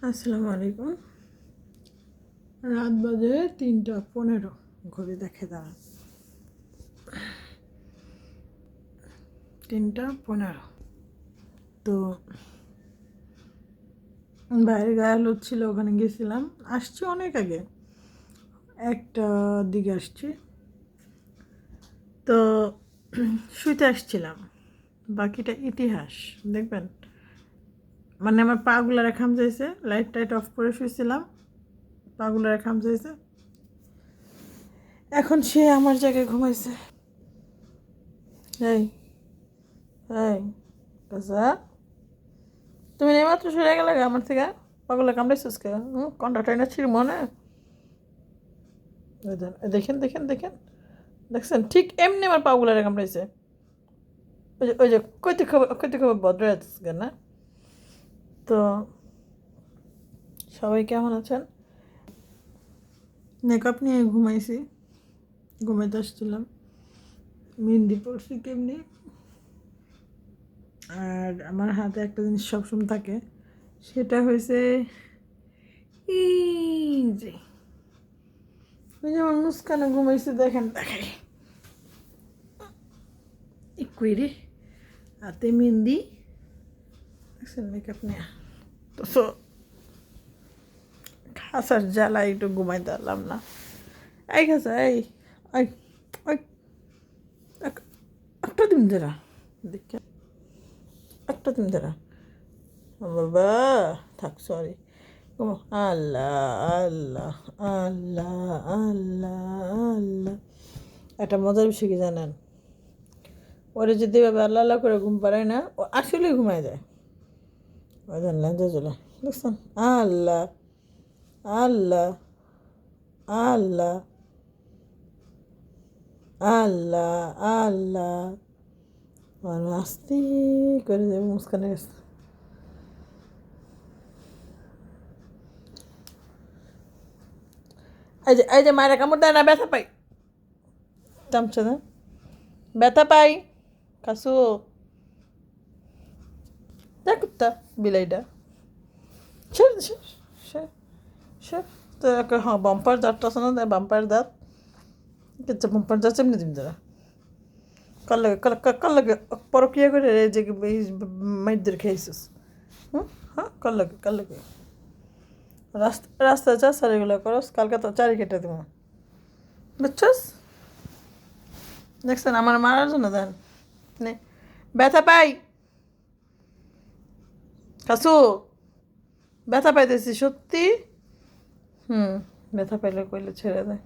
আসসালামু আলাইকুম। রাত বাজে 3:15, ঘড়ি দেখে দাঁড়ান। 3:15। তো বাইরে গায়ে হলুদ ছিল, ওখানে গেছিলাম। আসছি অনেক আগে, 1টার দিকে আসছি। তো শুইতে আসছিলাম, বাকিটা ইতিহাস দেখবেন। মানে আমার পাগুলারে খামচাইছে, লাইট টাইট অফ করে শুয়েছিলাম, পাগুলারে খামচাইছে। এখন সে আমার জায়গায় ঘুমাইছে। এই এই কাজা, তুমি এইমাত্র সরে গেলে আমার থেকে, পাগলে কামড়াইছিস কে? কন্ডাক্টার না ছিঁড় মনে। দেখেন দেখেন দেখেন, দেখছেন? ঠিক এমনি আমার পাগুলারে কামড়াইছে। ওই যে কইতে খবর ভদ্র আছিস না। তো সবাই কেমন আছেন? মেকআপ নিয়ে ঘুমাইছি, ঘুমাইতে আসছিলাম। মেহেন্দি পড়ছি কেমনি। আর আমার হাতে একটা জিনিস সবসময় থাকে, সেটা হয়েছে এই যে, ওই যেমন মুস্কানে ঘুমাইছে, দেখেন দেখাই ইকুইরি হাতে মেহেন্দি, দেখছেন? মেকআপ নিয়ে তো খাসার জ্বালা একটু ঘুমাইতে পারলাম না। এই খাসা, এই ওই ওই একটা দিন ধরা দেখে, একটা দিন ধরা বাবা থাক, সরি। আল্লাহ আল্লাহ আল্লাহ আল্লাহ আল্লাহ। একটা মজার বিষয় কি জানেন? ওরে যদি এভাবে আল্লাহ আল্লাহ করে ঘুম পাড়ায় না, ও আসলে ঘুমায় যায়। ওই জানলেন যে চলে, দেখছেন? আল্লাহ আল্লাহ আল্লাহ আল্লাহ আল্লাহ। আস্তে করে যাবে মুস্কানে গেছে। এই যে মায়েরা কামড় দেয় না, ব্যথা পাই। চামচা না, ব্যথা পাই। কাসু দেখ কুত্তা, বিলাইটা ছেড়ে দিছে। সে সে তো হ্যাঁ, বাম্পার দাঁতটা আছে না, বাম্পার দাঁত কিচ্ছু, বাম্পার দাঁত এমনি দিন তারা কাল লাগে পরকিয়া করে যে মাইদের খেয়েছিস। হ্যাঁ, কাল লাগে রাস্তা যা স্যার, এগুলো করস, কালকে তো চারি কেটে দেবো, বুঝছস? দেখছেন আমার মারার জন্য দেন নে, ব্যথা পাই। কাসু, ব্যথা পাইতেছি সত্যি। ব্যথা পাইলে কইলে ছেড়ে দেয়,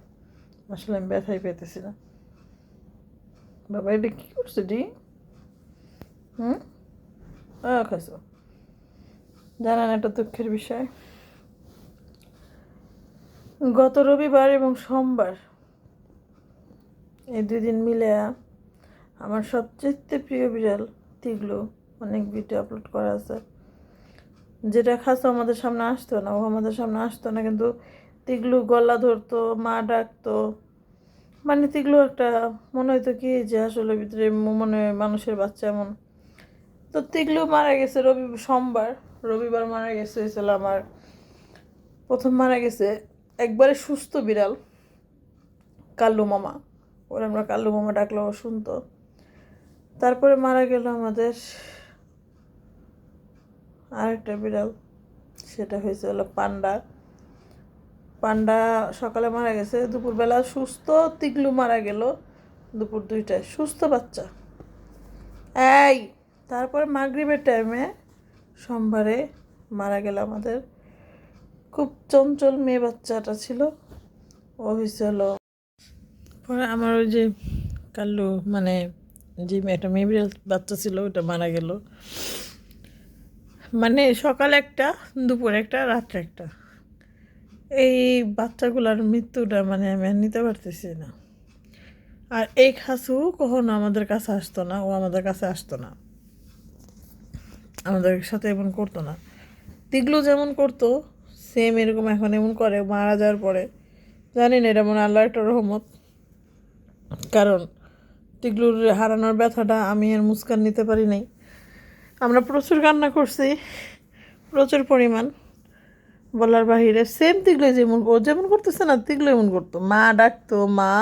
আসলে আমি ব্যথাই পেতেছি না। বাবা এটা কী করছে ডি? খাসু, জানেন একটা দুঃখের বিষয়, গত রবিবার এবং সোমবার, এই 2 দিন মিলে আমার সবচেয়ে প্রিয় বিড়াল তিগলু অনেক ভিডিও আপলোড করা আছে। যেটা খাসো আমাদের সামনে আসতো না, ও আমাদের সামনে আসতো না, কিন্তু তিগলু গলা ধরতো, মা ডাকতো। মানে তিগলু একটা মনে হইতো কি যে আসলে ভিতরে মনে হয় মানুষের বাচ্চা এমন। তো তিগলু মারা গেছে সোমবার, রবিবার মারা গেছে। হয়েছিল আমার প্রথম মারা গেছে একবারে সুস্থ বিড়াল, কাল্লু মামা। ওরা আমরা কাল্লু মামা ডাকলেও শুনতো। তারপরে মারা গেল আমাদের আরেকটা বিড়াল, সেটা হয়েছে হলো পান্ডা। পান্ডা সকালে মারা গেছে, দুপুরবেলা সুস্থ। তিগলু মারা গেল দুপুর 2টায়, সুস্থ বাচ্চা। এই তারপরে মাগরিবের টাইমে সোমবারে মারা গেল আমাদের খুব চঞ্চল মেয়ে বাচ্চাটা ছিল, ও হয়েছিল। পরে আমার ওই যে কাল্লু, মানে যে একটা মেয়ে বিড়াল বাচ্চা ছিল, ওটা মারা গেল। মানে সকালে একটা, দুপুরে একটা, রাত্রে একটা। এই বাচ্চাগুলোর মৃত্যুটা মানে আমি আর নিতে পারতেছি না। আর এই খাসু কখনো আমাদের কাছে আসতো না, ও আমাদের কাছে আসতো না, আমাদের সাথে এমন করতো না। তিগলু যেমন করতো সেম এরকম এখন এমন করে মারা যাওয়ার পরে। জানি না এটা মনে আল্লাহ একটা রহমত, কারণ তিগলুর হারানোর ব্যথাটা আমি আর মুস্কান নিতে পারি নাই। আমরা প্রচুর কান্না করছি, প্রচুর পরিমাণ। বলার বাহিরে সেম টিকলো যেমন ও যেমন করতেছে না, টিকলো এমন করতো, মা ডাকতো মা,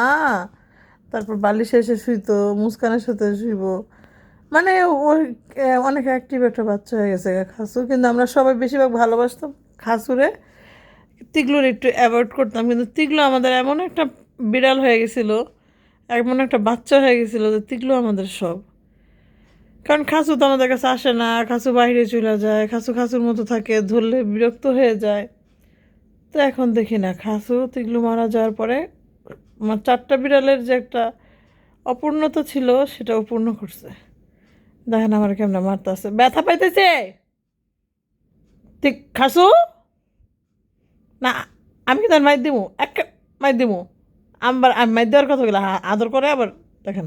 তারপর বালিশে এসে শুইতো, মুস্কানের সাথে শুইবো, মানে ওর অনেক অ্যাক্টিভ একটা বাচ্চা হয়ে গেছে খাসু। কিন্তু আমরা সবাই বেশিরভাগ ভালোবাসতাম খাসুরে, তিগলুর একটু অ্যাভয়েড করতাম। কিন্তু তিগলু আমাদের এমন একটা বিড়াল হয়ে গেছিল, এমন একটা বাচ্চা হয়ে গেছিলো যে তিগলু আমাদের সব। কারণ খাসু তো আমাদের কাছে আসে না, খাসু বাইরে চলে যায়, খাসু খাসুর মতো থাকে, ধরলে বিরক্ত হয়ে যায়। তো এখন দেখি না, খাসু তিগলু মারা যাওয়ার পরে আমার 4টা বিড়ালের যে একটা অপূর্ণতা ছিল সেটা অপূর্ণ করছে। দেখেন আমার কেমন মারতেছে, ব্যথা পাইতেছে ঠিক খাসু না, আমি কি তার মাইর দিমু, এক মাইর দিমু, আবার আমি মাইর দেওয়ার কথা বলে আদর করে আবার দেখেন,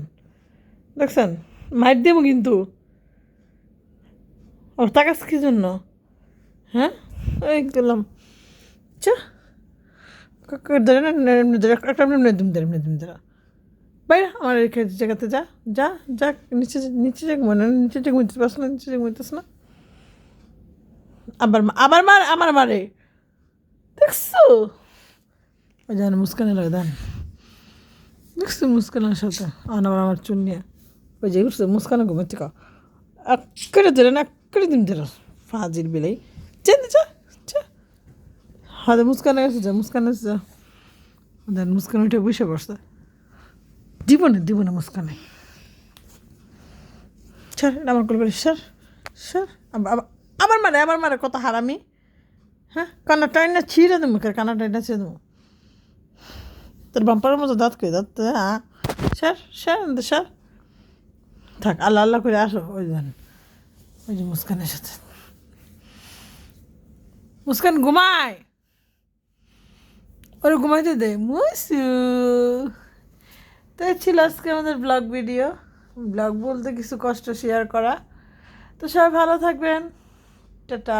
দেখছেন মাইর দিমু কিন্তু। ও তাকাস কি জন্য? হ্যাঁ এই গেলাম চা ধরে না, একটা বাইরে আমার রেখে জায়গাতে যা, যা যা নিচে নিচে যাক, মনে নিচে যাক মুইতে পারছ না, নিচে যাক মুইতেছ না, আবার আবার মার আমার মারে, দেখছো? ওই জান মুস্কানে লাগে দেন, দেখছো মুস্কানের সাথে আবার আমার চুল নিয়ে ওই যে উঠছে মুস্কানে ঘুমাচ্ছে কা করে ধরে না, করে দিন ধরে ফাজিল বিলাই চেন যা যা, হাতে মুস্কানে গেছে, যা মুস্কানে যা, দেন মুস্কান উঠে বসে পড়ছে, দিব না মুস্কানে, স্যার আমার কল করি স্যার, স্যার আমার মারে কত হারামি, হ্যাঁ কান্না টাইনা ছিঁড়ে দেবো, কান্না টাইনা ছিঁড়ে দেবো, তোর বাম্পারের মতো দাঁত করে দাঁত, হ্যাঁ স্যার স্যার স্যার থাক, আল্লাহ আল্লাহ করে আসো। ওই যান ওই যে মুস্কানের সাথে, মুস্কান ঘুমায়, ওরে ঘুমাইতে দে মুসু। তো এই ছিল আজকে আমাদের ব্লগ ভিডিও, ব্লগ বলতে কিছু কষ্ট শেয়ার করা। তো সবাই ভালো থাকবেন, টাটা।